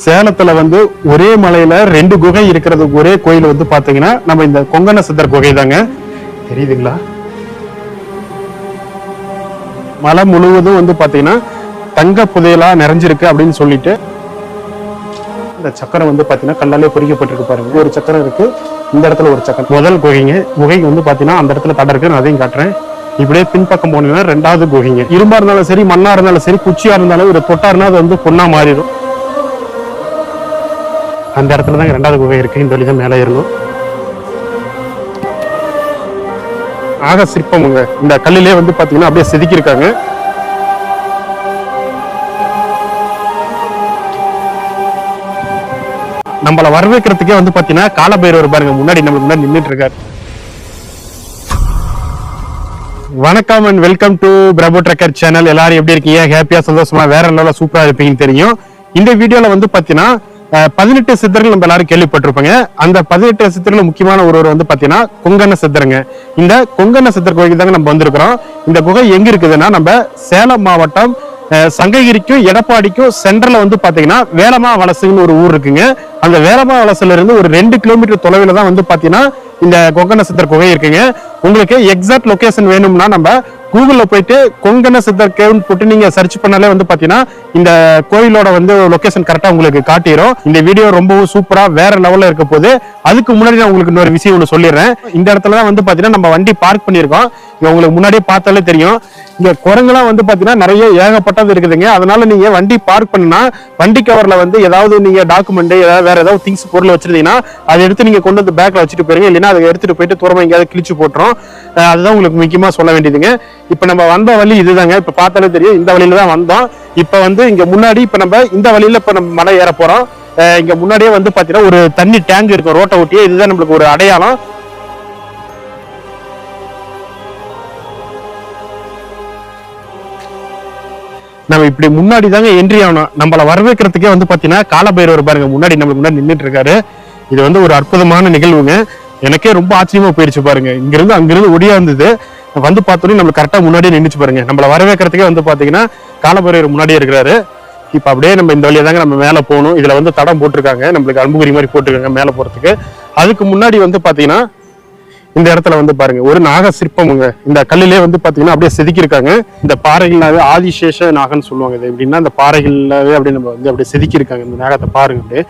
சேலத்துல வந்து ஒரே மலையில 2 குகை இருக்கிறது ஒரே கோயில் வந்து பாத்தீங்கன்னா நம்ம இந்த கொங்கண சித்தர் குகை தாங்க. தெரியுதுங்களா? மலை முழுவதும் வந்து பாத்தீங்கன்னா தங்க புதையலா நிறைஞ்சிருக்கு அப்படின்னு சொல்லிட்டு இந்த சக்கரம் வந்து பாத்தீங்கன்னா கல்லாலே பொறிக்கப்பட்டிருக்கு பாருங்க. ஒரு சக்கரம் இருக்கு, இந்த இடத்துல ஒரு சக்கரம். முதல் குகை வந்து பாத்தீங்கன்னா அந்த இடத்துல தடை இருக்கு, நான் அதையும் காட்டுறேன். இப்படியே பின்பக்கம் போனீங்கன்னா 2வது குகைங்க. இரும்பா இருந்தாலும் சரி, மண்ணா இருந்தாலும் சரி, குச்சியா இருந்தாலும் ஒரு தொட்டாருன்னா அது வந்து பொண்ணா மாறிடும். அந்த இடத்துல தான் 2வது குகை இருக்கு. இந்த வழிதான் மேலே ஏறணும். ஆக சிற்பமுங்க. இந்த கல்லிலே வந்து பாத்தீங்கன்னா அப்படியே செதுக்கி இருக்காங்க. நம்மள வரவேற்கிறதுக்கே வந்து பாத்தீங்கன்னா காலபைரவர் பாருங்க முன்னாடி நம்மளுக்கு முன்னாடி நின்றுட்டு இருக்காரு. வணக்கம் and welcome to Prabhu trekker channel. எல்லாரும் எப்படி இருக்கீங்க? ஹாப்பியா சந்தோஷமா வேற லெவலில் சூப்பரா இருப்பீங்கன்னு தெரியும். இந்த வீடியோல வந்து பாத்தீங்கன்னா 18 சித்தர்கள் நம்ம எல்லாரும் கேள்விப்பட்டிருப்பாங்க. அந்த 18 சித்தர்கள் முக்கியமான ஒருவர் வந்து பாத்தீங்கன்னா கொங்கண சித்தருங்க. இந்த கொங்கண சித்தர் கோயிலுக்கு தாங்க நம்ம வந்திருக்கிறோம். இந்த குகை எங்க இருக்குதுன்னா நம்ம சேலம் மாவட்டம் சங்ககிரிக்கும் எடப்பாடிக்கும் சென்டர்ல வந்து பாத்தீங்கன்னா வேலமா வலசுன்னு ஒரு ஊர் இருக்குங்க. அந்த வேலமா வலசுல இருந்து ஒரு 2 கிலோமீட்டர் தொலைவில் தான் வந்து பாத்தீங்கன்னா இந்த கொங்கண சித்தர் குகை இருக்குங்க. உங்களுக்கு எக்ஸாக்ட் லொகேஷன் வேணும்னா நம்ம கூகுள்ல போயிட்டு கொங்கண சித்தர் கேவ்னு போட்டு நீங்க சர்ச் பண்ணாலே வந்து பாத்தீங்கன்னா இந்த கோயிலோட வந்து லொகேஷன் கரெக்டா உங்களுக்கு காட்டிடும். இந்த வீடியோ ரொம்பவும் சூப்பரா வேற லெவல்ல இருக்க போது. அதுக்கு முன்னாடி நான் உங்களுக்கு இன்னொரு விஷயம் ஒன்று சொல்லிடுறேன். இந்த இடத்துல தான் வந்து பாத்தீங்கன்னா நம்ம வண்டி பார்க் பண்ணியிருக்கோம். உங்களுக்கு முன்னாடியே பார்த்தாலே தெரியும். இங்க குரங்குலாம் வந்து பாத்தீங்கன்னா நிறைய ஏகப்பட்டது இருக்குதுங்க. அதனால நீங்க வண்டி பார்க் பண்ணா வண்டி கவர்ல வந்து ஏதாவது நீங்க டாக்குமெண்ட் ஏதாவது வேற ஏதாவது திங்ஸ் பொருள் வச்சிருந்தீங்கன்னா அதை எடுத்து நீங்க கொண்டு வந்து பேக்ல வச்சுட்டு போயிருங்க. இல்லைன்னா அதை எடுத்துட்டு போயிட்டு தூரமா எங்கேயாவது கிழிச்சு போட்டுரும். அதுதான் உங்களுக்கு முக்கியமா சொல்ல வேண்டியதுங்க. இப்ப நம்ம வந்த வழி இதுதாங்க. இப்ப பார்த்தாலே தெரியும், இந்த வழியில தான் வந்தோம். இப்ப வந்து இங்க முன்னாடி இப்ப நம்ம இந்த வழியில இப்ப நம்ம மலை ஏற போறோம். இங்க முன்னாடியே வந்து பாத்தீங்கன்னா ஒரு தண்ணி டேங்க் இருக்கும் ரோட்டை ஒட்டியே. இதுதான் நம்மளுக்கு ஒரு அடையாளம். நம்ம இப்படி முன்னாடி தாங்க என்ட்ரி ஆகணும். நம்மள வரவேற்கிறதுக்கே வந்து பாத்தீங்கன்னா காலபைரவர் பாருங்க முன்னாடி நம்மளுக்கு முன்னாடி நின்றுட்டு இருக்காரு. இது வந்து ஒரு அற்புதமான நிகழ்வுங்க. எனக்கே ரொம்ப ஆச்சரியமா போயிருச்சு பாருங்க. இங்கிருந்து அங்கிருந்து ஒடியா இருந்தது வந்து பார்த்தோன்னே நம்மளுக்கு கரெக்டா முன்னாடியே நின்றுச்சு பாருங்க. நம்மள வரவேற்கிறதுக்கே வந்து பாத்தீங்கன்னா காலபைரவர் முன்னாடியே இருக்கிறாரு. இப்ப அப்படியே நம்ம இந்த வழியா தாங்க நம்ம மேல போகணும். இதுல வந்து தடம் போட்டிருக்காங்க, நம்மளுக்கு அம்புகுறி மாதிரி போட்டிருக்காங்க மேல போறதுக்கு. அதுக்கு முன்னாடி வந்து பாத்தீங்கன்னா இந்த இடத்துல வந்து பாருங்க ஒரு நாக சிற்பமுங்க. இந்த கல்லிலே வந்து பாத்தீங்கன்னா அப்படியே செதுக்கி இருக்காங்க. இந்த பாறைகளாவே ஆதிசேஷ நாகன்னு சொல்லுவாங்க. இது எப்படின்னா இந்த பாறைகளாவே அப்படியே நம்ம வந்து அப்படியே செதுக்கி இருக்காங்க. இந்த நாகத்தை பாருங்க. அப்படியே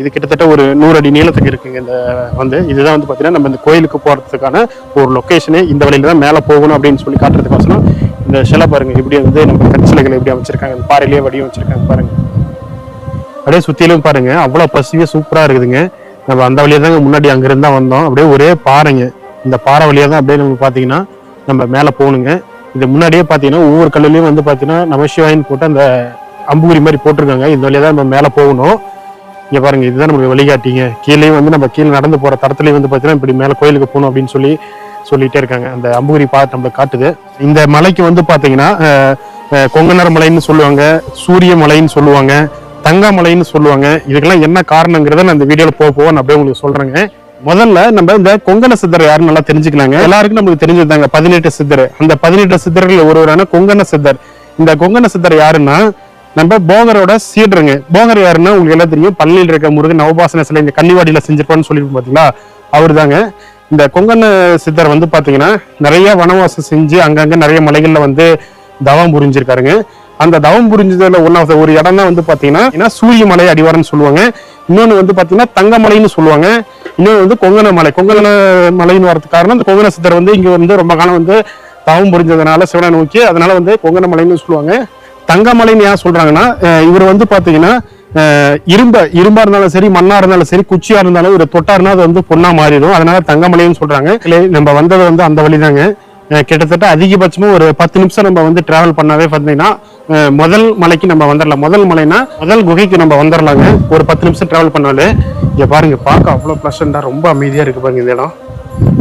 இது கிட்டத்தட்ட ஒரு 100 அடி நீளத்துக்கு இருக்குங்க. இந்த வந்து இதுதான் வந்து பாத்தீங்கன்னா நம்ம இந்த கோயிலுக்கு போறதுக்கான ஒரு லொகேஷனே. இந்த வழியில தான் மேல போகணும் அப்படின்னு சொல்லி காட்டுறதுக்கோசரம் இந்த சிலை பாருங்க இப்படி வந்து நம்ம கற்சிலைகளை எப்படி அமைச்சிருக்காங்க. இந்த பாறையிலேயே வடிவமைச்சிருக்காங்க பாருங்க. அப்படியே சுத்திலும் பாருங்க அவ்வளவு பசுவே சூப்பரா இருக்குதுங்க. நம்ம அந்த வழியா தாங்க முன்னாடி அங்கிருந்தா வந்தோம். அப்படியே ஒரே பாறைங்க. இந்த பாறை வழியா தான் அப்படியே நம்ம பாத்தீங்கன்னா நம்ம மேல போகணுங்க. இது முன்னாடியே பாத்தீங்கன்னா ஒவ்வொரு கல்லுலயும் வந்து பாத்தீங்கன்னா நமசிவாயின்னு போட்டு அந்த அம்புகுறி மாதிரி போட்டிருக்காங்க. இந்த வழியா தான் நம்ம மேல போகணும். இங்க பாருங்க இதுதான் நமக்கு வழிகாட்டிங்க. கீழே வந்து நம்ம கீழே நடந்து போற தடத்துலயும் வந்து பாத்தீங்கன்னா இப்படி மேல கோயிலுக்கு போகணும் அப்படின்னு சொல்லிட்டே இருக்காங்க. அந்த அம்புகுறி பார்த்து நம்மளுக்கு காட்டுது. இந்த மலைக்கு வந்து பாத்தீங்கன்னா கொங்கணர் மலைன்னு சொல்லுவாங்க, சூரிய மலைன்னு சொல்லுவாங்க, தங்கமலைன்னு சொல்லுவாங்க. இதுக்கெல்லாம் என்ன காரணங்கிறத நான் இந்த வீடியோல போக நான் அப்படியே உங்களுக்கு சொல்றேங்க. முதல்ல நம்ம இந்த கொங்கண சித்தர் யாருன்னு நல்லா தெரிஞ்சுக்கலாங்க. எல்லாருக்கும் நம்மளுக்கு தெரிஞ்சதுதாங்க 18 சித்தர். அந்த 18 சித்தர்கள் ஒருவரான கொங்கண சித்தர். இந்த கொங்கண சித்தர் யாருன்னா நம்ம போகரோட சீடருங்க. போகர் யாருன்னா உங்களுக்கு எல்லாம் தெரியும். பள்ளியில் இருக்க முருகன் நவபாசன சிலை இந்த கன்னிவாடியில செஞ்சிருப்பான்னு சொல்லிட்டு பாத்தீங்களா, அவரு தாங்க. இந்த கொங்கண சித்தர் வந்து பாத்தீங்கன்னா நிறைய வனவாசம் செஞ்சு அங்கங்க நிறைய மலைகள்ல வந்து தவம் புரிஞ்சிருக்காருங்க. அந்த தவம் புரிஞ்சதுல ஒரு இடம் தான் வந்து பாத்தீங்கன்னா சூரிய மலை அடிவாரம்னு சொல்லுவாங்க. இன்னொன்னு வந்து பாத்தீங்கன்னா தங்கமலைன்னு சொல்லுவாங்க. இன்னொன்று வந்து கொங்கண மலை. கொங்கண மலைன்னு வரதுக்கு காரணம் இந்த கொங்கண சித்தர் வந்து இங்க வந்து ரொம்ப காலம் வந்து தவம் புரிஞ்சதுனால சிவனை நோக்கி, அதனால வந்து கொங்கண மலைன்னு சொல்லுவாங்க. தங்கமலைன்னு ஏன் சொல்றாங்கன்னா இவர் வந்து பாத்தீங்கன்னா இரும்பா இருந்தாலும் சரி, மண்ணா இருந்தாலும் சரி, குச்சியா இருந்தாலும் ஒரு தொட்டாருன்னா அது வந்து பொண்ணா மாறிடும். அதனால தங்கமலைன்னு சொல்றாங்க. நம்ம வந்தது வந்து அந்த வழிதாங்க. கிட்டத்தட்ட அதிகபட்சமும் ஒரு 10 நிமிஷம் நம்ம வந்து டிராவல் பண்ணாவே பார்த்தீங்கன்னா முதல் மலைக்கு நம்ம வந்துடலாம். முதல் மலைனா முதல் குகைக்கு நம்ம வந்துடலாங்க. ஒரு 10 நிமிஷம் டிராவல் பண்ணாலே இங்க பாருங்க, பார்க்க அவ்வளோ ப்ளசண்டா ரொம்ப அமைதியா இருக்கு பாருங்க. இந்த இடம்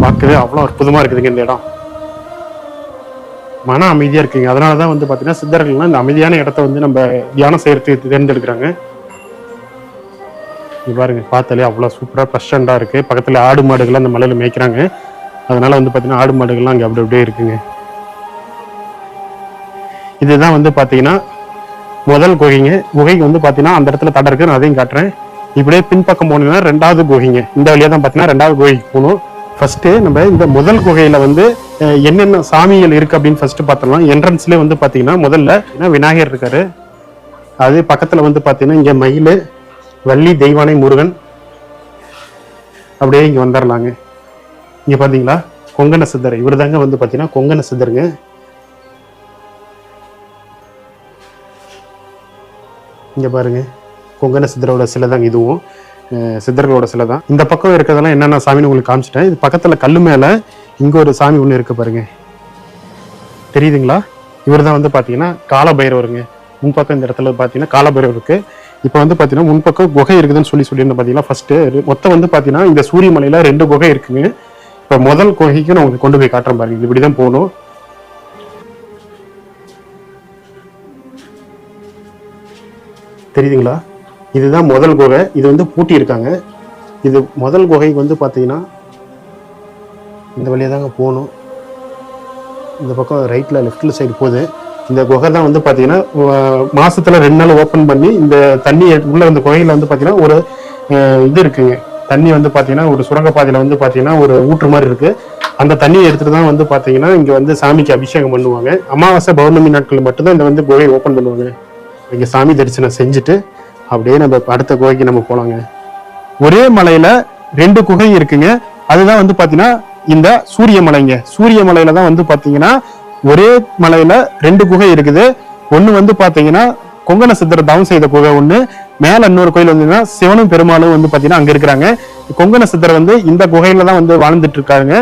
பார்க்கவே அவ்வளோ அற்புதமா இருக்குதுங்க. இந்த இடம் மன அமைதியா இருக்குங்க. அதனாலதான் வந்து பாத்தீங்கன்னா சித்தர்கள்லாம் இந்த அமைதியான இடத்த வந்து நம்ம தியானம் செய்யறதுக்கு தேர்ந்தெடுக்கிறாங்க. பாருங்க பார்த்தாலே அவ்வளவு சூப்பரா ப்ளசண்டா இருக்கு. பக்கத்துல ஆடு மாடுகள் அந்த மலையில மேய்க்கிறாங்க. அதனால வந்து பாத்தீங்கன்னா ஆடு மாடுகள்லாம் அங்க அப்படி அப்படியே இருக்குங்க. இதுதான் வந்து பாத்தீங்கன்னா முதல் குகைங்க. குகைக்கு வந்து பாத்தீங்கன்னா அந்த இடத்துல தடை இருக்கு, நான் அதையும் காட்டுறேன். இப்படியே பின்பக்கம் போனீங்கன்னா ரெண்டாவது குகைங்க. இந்த வழியா தான் பாத்தீங்கன்னா ரெண்டாவது குகைக்கு போகணும். ஃபர்ஸ்ட் நம்ம இந்த முதல் குகையில வந்து என்னென்ன சாமிகள் இருக்கு அப்படின்னு ஃபர்ஸ்ட் பார்த்தோம்னா, என்ட்ரன்ஸ்லேயே வந்து பாத்தீங்கன்னா முதல்ல விநாயகர் இருக்காரு. அது பக்கத்துல வந்து பாத்தீங்கன்னா இங்க மயில், வள்ளி, தெய்வானை, முருகன். அப்படியே இங்க வந்துடலாங்க. இங்க பாத்தீங்களா கொங்கண சித்தர், இவர் தாங்க வந்து பாத்தீங்கன்னா கொங்கண சித்தருங்க. இங்க பாருங்க, கொங்கண சித்தரோட சிலை தாங்க இதுவும், சித்தர்களோட சிலை தான். இந்த பக்கம் இருக்கிறதெல்லாம் என்னென்ன சாமின்னு உங்களுக்கு காமிச்சிட்டேன். இது பக்கத்துல கல்லு மேல இங்க ஒரு சாமி ஒண்ணு இருக்கு பாருங்க, தெரியுதுங்களா? இவர் தான் வந்து பாத்தீங்கன்னா காலபைரவருங்க. முன்பக்கம் இந்த இடத்துல பாத்தீங்கன்னா காலபைரவர் இருக்கு. இப்போ வந்து பாத்தீங்கன்னா முன்பக்கம் குகை இருக்குதுன்னு சொல்லியிருந்தேன் பாத்தீங்கன்னா. ஃபர்ஸ்ட் மொத்தம் வந்து பாத்தீங்கன்னா இந்த சூரியமலையில 2 குகை இருக்குங்க. இப்போ முதல் குகைக்கு நான் உங்களுக்கு கொண்டு போய் காட்டுறேன் பாருங்க. இப்படிதான் போகணும். தெரியுதுங்களா? இதுதான் முதல் குகை. இது வந்து பூட்டி இருக்காங்க. இது முதல் குகைக்கு வந்து பாத்தீங்கன்னா இந்த வழியா தாங்க போகணும். இந்த பக்கம் ரைட்ல லெஃப்ட்ல சைடு போகுது. இந்த குகை தான் வந்து பாத்தீங்கன்னா மாசத்துல 2 நாள் ஓபன் பண்ணி இந்த தண்ணி உள்ள இந்த குகையில வந்து பாத்தீங்கன்னா ஒரு இது இருக்குங்க. தண்ணி வந்து பாத்தீங்கன்னா ஒரு சுரங்கப்பாதையில வந்து பாத்தீங்கன்னா ஒரு ஊற்று மாதிரி இருக்கு. அந்த தண்ணியை எடுத்துட்டு தான் வந்து பாத்தீங்கன்னா இங்க வந்து சாமிக்கு அபிஷேகம் பண்ணுவாங்க. அமாவாசை பௌர்ணமி நாட்கள் மட்டும்தான் இந்த வந்து குகையை ஓபன் பண்ணுவாங்க. இங்க சாமி தரிசனம் செஞ்சுட்டு அப்படியே நம்ம அடுத்த குகைக்கு நம்ம போலாங்க. ஒரே மலையில 2 குகை இருக்குங்க. அதுதான் வந்து பாத்தீங்கன்னா இந்த சூரிய மலைங்க. சூரிய மலையில தான் வந்து பாத்தீங்கன்னா ஒரே மலையில 2 குகை இருக்குது. ஒண்ணு வந்து பாத்தீங்கன்னா கொங்கண சித்தர் தவம் செய்த குகை ஒண்ணு, மேல இன்னொரு கோயில் வந்து சிவனும் பெருமாளும் வந்து பாத்தீங்கன்னா அங்க இருக்கிறாங்க. கொங்கண சித்தர் வந்து இந்த குகையில தான் வந்து வாழ்ந்துட்டு இருக்காங்க.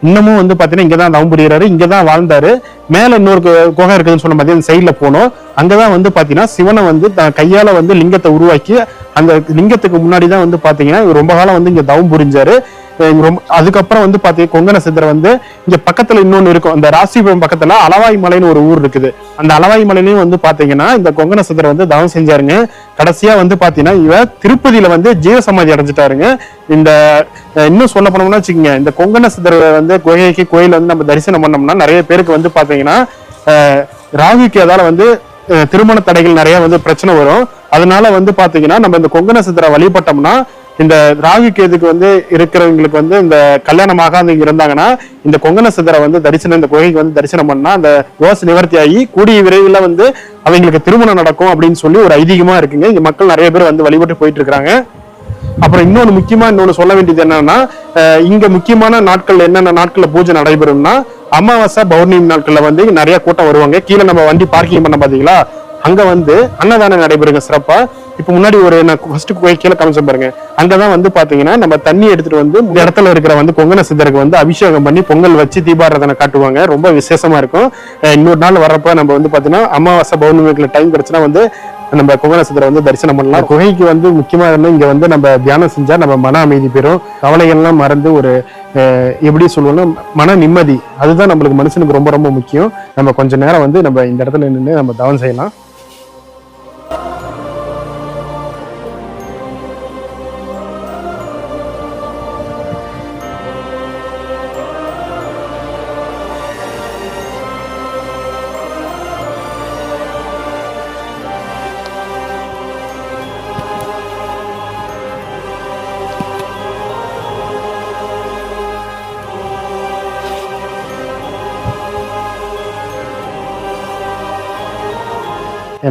இன்னமும் வந்து பாத்தீங்கன்னா இங்கதான் தவம் புரியுறாரு, இங்கதான் வாழ்ந்தாரு. மேல இன்னொரு குகை இருக்குதுன்னு சொன்ன மாதிரி அந்த சைட்ல போனோம். அங்கதான் வந்து பாத்தீங்கன்னா சிவனை வந்து கையால வந்து லிங்கத்தை உருவாக்கி அந்த லிங்கத்துக்கு முன்னாடிதான் வந்து பாத்தீங்கன்னா ரொம்ப காலம் வந்து இங்க தவம் புரிஞ்சாரு. அதுக்கப்புறம் வந்து பாத்தீங்கன்னா கொங்கண சித்தர் வந்து இங்க பக்கத்துல இன்னொன்னு இருக்கும். அந்த ராசிபுரம் பக்கத்துல அளவாய் மலைன்னு ஒரு ஊர் இருக்குது. அந்த அளவாய் மலையிலையும் வந்து பாத்தீங்கன்னா இந்த கொங்கண சித்தர் வந்து தவம் செஞ்சாருங்க. கடைசியா வந்து பாத்தீங்கன்னா இவர் திருப்பதியில வந்து ஜீவசமாதி அடைஞ்சிட்டாருங்க. இந்த இன்னும் சொல்ல போனோம்னா வச்சுக்கோங்க, இந்த கொங்கண சித்தர் வந்து குகைக்கு கோயில் வந்து நம்ம தரிசனம் பண்ணோம்னா நிறைய பேருக்கு வந்து பாத்தீங்கன்னா ராகுக்கு அதால வந்து திருமண தடைகள் நிறைய வந்து பிரச்சனை வரும். அதனால வந்து பாத்தீங்கன்னா நம்ம இந்த கொங்கண சித்தரை வழிபட்டோம்னா இந்த ராகு கேதுக்கு வந்து இருக்கிறவங்களுக்கு வந்து இந்த கல்யாணமாக இங்க இருந்தாங்கன்னா இந்த கொங்கண சித்தரை வந்து தரிசனம் இந்த குகைக்கு வந்து தரிசனம் பண்ணா அந்த தோஷ நிவர்த்தி ஆகி கூடிய விரைவில் வந்து அவங்களுக்கு திருமணம் நடக்கும் அப்படின்னு சொல்லி ஒரு ஐதீகமா இருக்குங்க. இங்க மக்கள் நிறைய பேர் வந்து வழிபட்டு போயிட்டு இருக்காங்க. அப்புறம் இன்னொன்னு சொல்ல வேண்டியது என்னன்னா, இங்க முக்கியமான நாட்கள் என்னென்ன நாட்கள்ல பூஜை நடைபெறும்னா அமாவாசை பௌர்ணமி நாட்கள்ல வந்து நிறைய கூட்டம் வருவாங்க. கீழே நம்ம வண்டி பார்க்கிங் பண்ண பாத்தீங்களா, அங்க வந்து அன்னதானம் நடைபெறுங்க சிறப்பா. இப்ப முன்னாடி ஒரு ஃபர்ஸ்ட் கீழே காமிச்ச பாருங்க, அங்கதான் வந்து பாத்தீங்கன்னா நம்ம தண்ணி எடுத்துட்டு வந்து இந்த இடத்துல இருக்கிற வந்து கொங்கண சித்தருக்கு வந்து அபிஷேகம் பண்ணி பொங்கல் வச்சு தீபாராதனை காட்டுவாங்க. ரொம்ப விசேஷமா இருக்கும். இன்னொரு நாள் வர்றப்ப நம்ம வந்து பாத்தீங்கன்னா அமாவாசை பௌர்ணமிக்குள்ள டைம் கிடைச்சுன்னா வந்து நம்ம கொங்கண சித்தரை வந்து தரிசனம் பண்ணலாம். குகைக்கு வந்து முக்கியமா இருந்தா இங்க வந்து நம்ம தியானம் செஞ்சா நம்ம மன அமைதி பெறும். கவலைகள்லாம் மறந்து ஒரு எப்படி சொல்லுவோம்னா மன நிம்மதி, அதுதான் நம்மளுக்கு மனுஷனுக்கு ரொம்ப ரொம்ப முக்கியம். நம்ம கொஞ்ச நேரம் வந்து நம்ம இந்த இடத்துல நின்று நம்ம தவம் செய்யலாம்.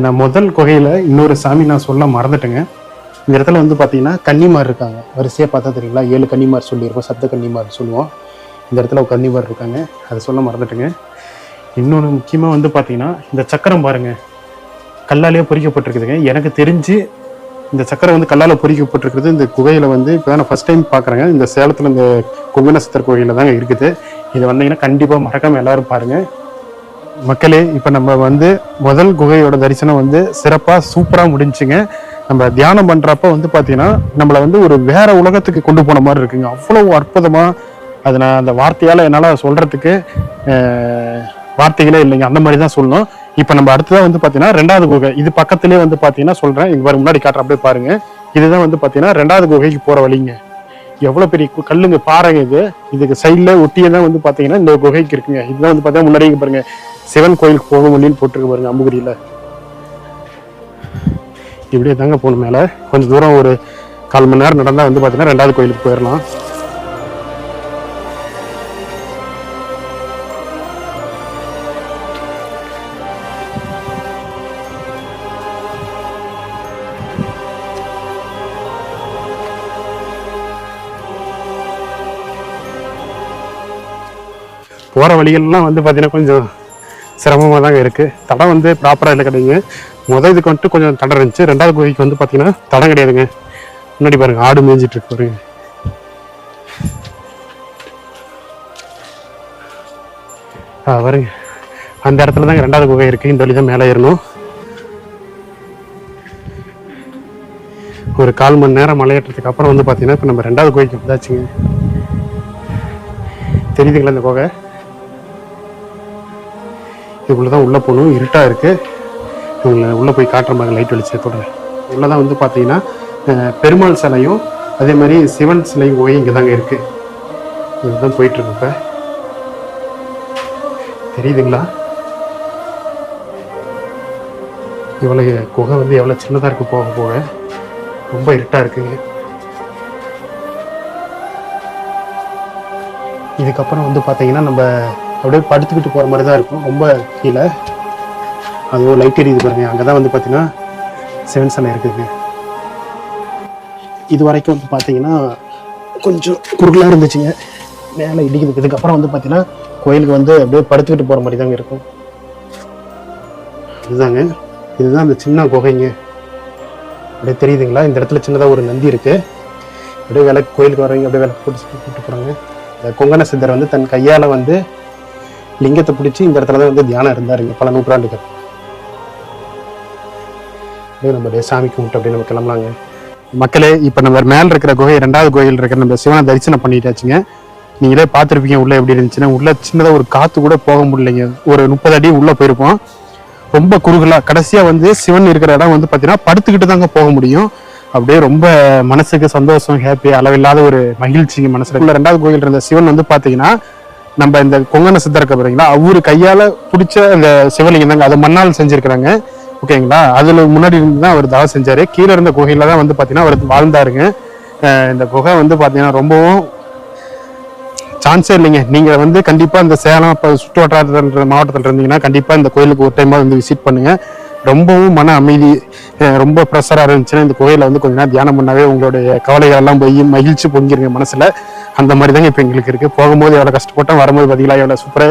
நான் முதல் குகையில இன்னொரு சாமி நான் சொல்ல மறந்துட்டேங்க. இந்த இடத்துல வந்து பாத்தீங்கன்னா கன்னிமார் இருக்காங்க. வரிசையா பார்த்தா தெரியுங்களா, 7 கன்னிமார் சொல்லியிருக்கோம், சப்த கன்னிமார் சொல்லுவோம். இந்த இடத்துல ஒரு கன்னிமார் இருக்காங்க, அதை சொல்ல மறந்துட்டேங்க. இன்னொன்று முக்கியமா வந்து பாத்தீங்கன்னா இந்த சக்கரம் பாருங்க, கல்லாலேயே பொறிக்கப்பட்டிருக்குதுங்க. எனக்கு தெரிஞ்சு இந்த சக்கரம் வந்து கல்லால பொறிக்கப்பட்டிருக்கிறது இந்த குகையில வந்து இப்போ நான் ஃபர்ஸ்ட் டைம் பாக்குறேங்க. இந்த சேலத்துல இந்த கொங்கண சித்தர் கோயில தாங்க இருக்குது. இது வந்தீங்கன்னா கண்டிப்பா மறக்காம எல்லாரும் பாருங்க. மக்களே, இப்ப நம்ம வந்து முதல் குகையோட தரிசனம் வந்து சிறப்பா சூப்பரா முடிஞ்சுங்க. நம்ம தியானம் பண்றப்ப வந்து பாத்தீங்கன்னா நம்மள வந்து ஒரு வேற உலகத்துக்கு கொண்டு போன மாதிரி இருக்குங்க. அவ்வளவு அற்புதமா அது நான் அந்த வார்த்தையால என்னால சொல்றதுக்கு வார்த்தைகளே இல்லைங்க. அந்த மாதிரி தான் சொல்லணும். இப்ப நம்ம அடுத்ததான் வந்து பாத்தீங்கன்னா 2வது குகை. இது பக்கத்திலே வந்து பாத்தீங்கன்னா சொல்றேன், இங்க முன்னாடி காட்டுற அப்படியே பாருங்க. இதுதான் வந்து பாத்தீங்கன்னா 2வது குகைக்கு போற வழிங்க. எவ்வளவு பெரிய கல்லுங்க, பாருங்க. இதுக்கு சைட்ல ஒட்டியே தான் வந்து பாத்தீங்கன்னா இந்த குகைக்கு இருக்குங்க. இதுதான் வந்து பாத்தீங்கன்னா முன்னாடி பாருங்க சிவன் கோயிலுக்கு போகும் வழியில் போட்டிருக்கு பாருங்க, அம்புகுடியில. இப்படியே தாங்க போகணும் மேலே. கொஞ்சம் தூரம் ஒரு 1/4 மணி நேரம் நடந்தால் வந்து பார்த்தீங்கன்னா 2வது கோயிலுக்கு போயிடலாம். போகிற வழிகள்லாம் வந்து பார்த்தீங்கன்னா கொஞ்சம் சிரமமாக தாங்க இருக்குது. தடம் வந்து ப்ராப்பராக இல்லை கிடையாதுங்க. இதுக்கு வந்துட்டு கொஞ்சம் தடம் இருந்துச்சு. 2வது கோயிலுக்கு வந்து பார்த்தீங்கன்னா தடம் கிடையாதுங்க. முன்னாடி பாருங்க ஆடு மேய்ஞ்சிட்டு இருக்கு பாருங்க. பாருங்க அந்த இடத்துல தாங்க 2வது குகை இருக்குது. இந்த வழி தான் மேலே ஏறணும். ஒரு 1/4 மணி நேரம் மலையேற்றத்துக்கு அப்புறம் வந்து பார்த்தீங்கன்னா இப்போ நம்ம 2வது கோயிலுக்கு வந்தாச்சுங்க. தெரியுதுங்களா இந்த குகை? இதுக்குள்ளதான் உள்ள போகணும். இருட்டா இருக்கு. உள்ள போய் காட்டுற மாதிரி லைட் வெளிச்சத்தோட உள்ளதான் வந்து பார்த்தீங்கன்னா பெருமாள் சிலையும் அதே மாதிரி சிவன் சிலையும் குகை இங்கே தாங்க இருக்கு. இதுதான் போயிட்டு இருக்கு. இப்ப தெரியுதுங்களா இவ்வளவு குகை வந்து எவ்வளவு சின்னதா இருக்கு. போக போக ரொம்ப இருட்டா இருக்குங்க. இதுக்கப்புறம் வந்து பார்த்தீங்கன்னா நம்ம அப்படியே படுத்துக்கிட்டு போகிற மாதிரி தான் இருக்கும். ரொம்ப கீழே அது ஒரு லைட் எரியுது பாருங்க. அங்கே தான் வந்து பார்த்தீங்கன்னா சிவன் சிலை இருக்குதுங்க. இது வரைக்கும் வந்து பார்த்தீங்கன்னா கொஞ்சம் குறுகலாக இருந்துச்சுங்க. மேலே இடிக்குது. இதுக்கப்புறம் வந்து பார்த்தீங்கன்னா கோயிலுக்கு வந்து அப்படியே படுத்துக்கிட்டு போகிற மாதிரி தாங்க இருக்கும். இதுதாங்க, இதுதான் அந்த சின்ன குகைங்க. அப்படியே தெரியுதுங்களா? இந்த இடத்துல சின்னதாக ஒரு நந்தி இருக்குது. அப்படியே விளக்கு கோயிலுக்கு வரவங்க அப்படியே விளக்கு போட்டு கூப்பிட்டு போகிறாங்க. இந்த கொங்கண சித்தர் வந்து தன் கையால் வந்து லிங்கத்தை பிடிச்சி இந்த இடத்துல தான் வந்து தியானம் இருந்தாருங்க பல நூற்றாண்டுகள். நம்ம சாமி கும்பிட்டு அப்படியே நம்ம கிளம்பலாங்க. மக்களே, இப்போ நம்ம மேல இருக்கிற குகை 2வது கோயில் இருக்கிற நம்ம சிவனை தரிசனம் பண்ணிட்டாச்சுங்க. நீங்களே பார்த்துருப்பீங்க உள்ள எப்படி இருந்துச்சுன்னா. உள்ள சின்னதாக ஒரு காற்று கூட போக முடியலைங்க. ஒரு 30 அடி உள்ள போயிருப்போம். ரொம்ப குறுகலா. கடைசியா வந்து சிவன் இருக்கிற இடம் வந்து பார்த்தீங்கன்னா படுத்துக்கிட்டு தாங்க போக முடியும். அப்படியே ரொம்ப மனசுக்கு சந்தோஷம், ஹாப்பி, அளவில்லாத ஒரு மகிழ்ச்சிங்க மனசுல. 2வது கோயில் இருந்த சிவன் வந்து பார்த்தீங்கன்னா நம்ம இந்த கொங்கண சித்தர் இருக்க பாருங்களா, அவரு கையால பிடிச்ச அந்த சிவலிங்கம் தாங்க. அதை மண்ணால் செஞ்சிருக்கிறாங்க. ஓகேங்களா? அதுல முன்னாடி இருந்து தான் அவர் தவம் செஞ்சாரு. கீழே இருந்த குகையில தான் வந்து பாத்தீங்கன்னா அவர் வாழ்ந்தாருங்க. இந்த குகை வந்து பாத்தீங்கன்னா ரொம்பவும் சான்ஸே இல்லைங்க. நீங்க வந்து கண்டிப்பா இந்த சேலம் இப்போ சுற்று வட்டாரத்துல மாவட்டத்தில் இருந்தீங்கன்னா கண்டிப்பா இந்த கோயிலுக்கு ஒரு டைமா வந்து விசிட் பண்ணுங்க. ரொம்பவும் மன அமைதி, ரொம்ப ப்ரெஷரா இருந்துச்சுன்னா இந்த கோயில வந்து கொஞ்ச நேரம் தியானம் பண்ணாவே உங்களுடைய கவலைகள் எல்லாம் போய் மகிழ்ச்சி பொங்கிருங்க மனசுல. அந்த மாதிரி தாங்க இப்போ எங்களுக்கு இருக்கு. போகும்போது எவ்வளவு கஷ்டப்பட்டோம், வரும்போது பார்த்தீங்களா எவ்வளவு சூப்பரா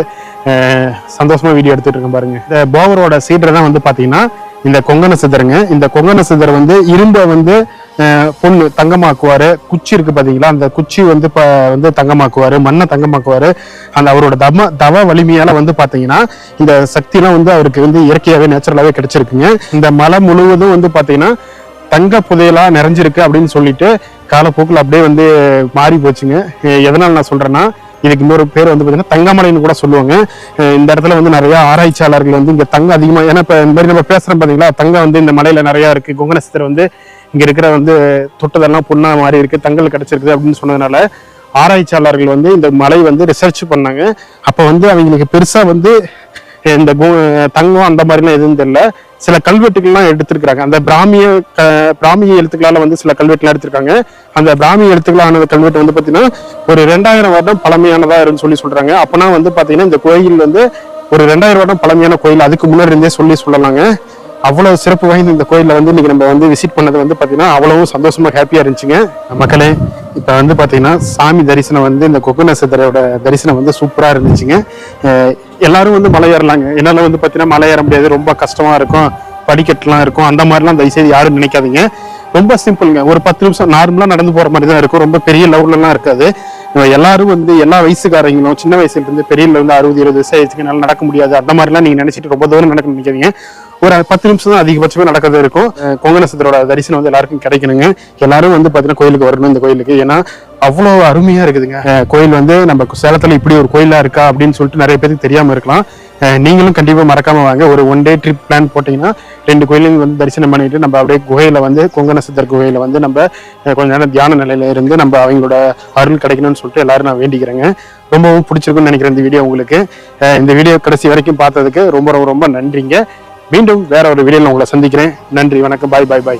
சந்தோஷமா வீடியோ எடுத்துட்டு இருக்கேன் பாருங்க. இந்த போவரோட சீடர் தான் வந்து பாத்தீங்கன்னா இந்த கொங்கண சித்தருங்க. இந்த கொங்கண சித்தர் வந்து இரும்பை வந்து பொண்ணு தங்கமாக்குவாரு. குச்சி இருக்கு பாத்தீங்களா, அந்த குச்சி வந்து வந்து தங்கமாக்குவாரு, மண்ணை தங்கமாக்குவாரு. அந்த அவரோட தவ வலிமையால வந்து பாத்தீங்கன்னா இந்த சக்தி எல்லாம் வந்து அவருக்கு வந்து இயற்கையாவே நேச்சுரலாவே கிடைச்சிருக்குங்க. இந்த மலை முழுவதும் வந்து பாத்தீங்கன்னா தங்க புதையலா நிறைஞ்சிருக்கு அப்படின்னு சொல்லிட்டு காலப்போக்கில் அப்படியே வந்து மாறி போச்சுங்க. எதனால நான் சொல்றேன்னா, இதுக்கு இன்னொரு பேர் வந்து பார்த்தீங்கன்னா தங்கமலைன்னு கூட சொல்லுவாங்க. இந்த இடத்துல வந்து நிறைய ஆராய்ச்சியாளர்கள் வந்து இங்க தங்கம் அதிகமாக, ஏன்னா இப்போ இந்த மாதிரி நம்ம பேசுறோம் பார்த்தீங்களா, தங்கம் வந்து இந்த மலையில நிறைய இருக்கு. கொங்கண சித்தர் வந்து இங்க இருக்கிற வந்து தொட்டதெல்லாம் பொண்ணா மாறி இருக்கு, தங்கல் கிடைச்சிருக்குது அப்படின்னு சொன்னதுனால ஆராய்ச்சியாளர்கள் வந்து இந்த மலை வந்து ரிசர்ச் பண்ணாங்க. அப்போ வந்து அவங்களுக்கு பெருசா வந்து இந்த தங்கம் அந்த மாதிரிலாம் எதுவும் தெரியல. சில கல்வெட்டுகள்லாம் எடுத்திருக்கிறாங்க. அந்த பிராமிய எழுத்துக்களால வந்து சில கல்வெட்டுலாம் எடுத்திருக்காங்க. அந்த பிராமிய எழுத்துக்களான கல்வெட்டு வந்து பாத்தீங்கன்னா ஒரு 2000 வருடம் பழமையானதா சொல்லி சொல்றாங்க. அப்பனா வந்து பாத்தீங்கன்னா இந்த கோயில் வந்து ஒரு 2000 வருடம் பழமையான கோயில். அதுக்கு முன்னாடி இருந்தே சொல்லலாங்க. அவ்வளவு சிறப்பு வாய்ந்த இந்த கோயில வந்து இன்னைக்கு நம்ம வந்து விசிட் பண்ணது வந்து பாத்தீங்கன்னா அவ்வளவு சந்தோஷமா ஹாப்பியா இருந்துச்சுங்க. மக்களே, இப்ப வந்து பாத்தீங்கன்னா சாமி தரிசனம் வந்து இந்த கொங்கண சித்தரோட தரிசனம் வந்து சூப்பரா இருந்துச்சுங்க. எல்லாரும் வந்து மலை ஏறலாங்க. என்னால வந்து பாத்தீங்கன்னா மலை ஏற முடியாது, ரொம்ப கஷ்டமா இருக்கும், படிக்கட்டுலாம் இருக்கும், அந்த மாதிரிலாம் தயவுசெய்து யாரும் நினைக்காதீங்க. ரொம்ப சிம்பிள்ங்க. ஒரு 10 நிமிஷம் நார்மலா நடந்து போற மாதிரி தான் இருக்கும். ரொம்ப பெரிய லெவல்ல எல்லாம் இருக்காது. எல்லாரும் வந்து எல்லா வயசுக்காரங்களும் சின்ன வயசுல இருந்து பெரியல இருந்து 60-20 வயசு ஆயிடுச்சுக்கு என்னால நடக்க முடியாது அந்த மாதிரிலாம் நீங்க நினைச்சிட்டு ரொம்ப தூரம் நடக்க நினைக்காதீங்க. ஒரு 10 நிமிஷம் தான் அதிகபட்சமே நடக்கிறது இருக்கும். கொங்கண சித்தரோட தரிசனம் வந்து எல்லாருக்கும் கிடைக்கணுங்க. எல்லாரும் வந்து பாத்தீங்கன்னா கோயிலுக்கு வரணும் இந்த கோயிலுக்கு. ஏன்னா அவ்வளவு அருமையா இருக்குதுங்க கோயில். வந்து நம்ம சேலத்துல இப்படி ஒரு கோயிலா இருக்கா அப்படின்னு சொல்லிட்டு நிறைய பேருக்கு தெரியாம இருக்கலாம். நீங்களும் கண்டிப்பா மறக்காம வாங்க. ஒரு 1 டே ட்ரிப் பிளான் போட்டீங்கன்னா 2 கோயிலையும் வந்து தரிசனம் பண்ணிட்டு நம்ம அப்படியே குகையில வந்து கொங்கண சித்தர் குகையில வந்து நம்ம கொஞ்ச நேரம் தியான நிலையில இருந்து நம்ம அவங்களோட அருள் கிடைக்கணும்னு சொல்லிட்டு எல்லாரும் நான் வேண்டிக்கிறேங்க. ரொம்பவும் பிடிச்சிருக்குன்னு நினைக்கிறேன் இந்த வீடியோ உங்களுக்கு. இந்த வீடியோ கடைசி வரைக்கும் பார்த்ததுக்கு ரொம்ப ரொம்ப ரொம்ப நன்றிங்க. மீண்டும் வேற ஒரு வீடியோல உங்களை சந்திக்கிறேன். நன்றி, வணக்கம், பாய் பாய் பாய்.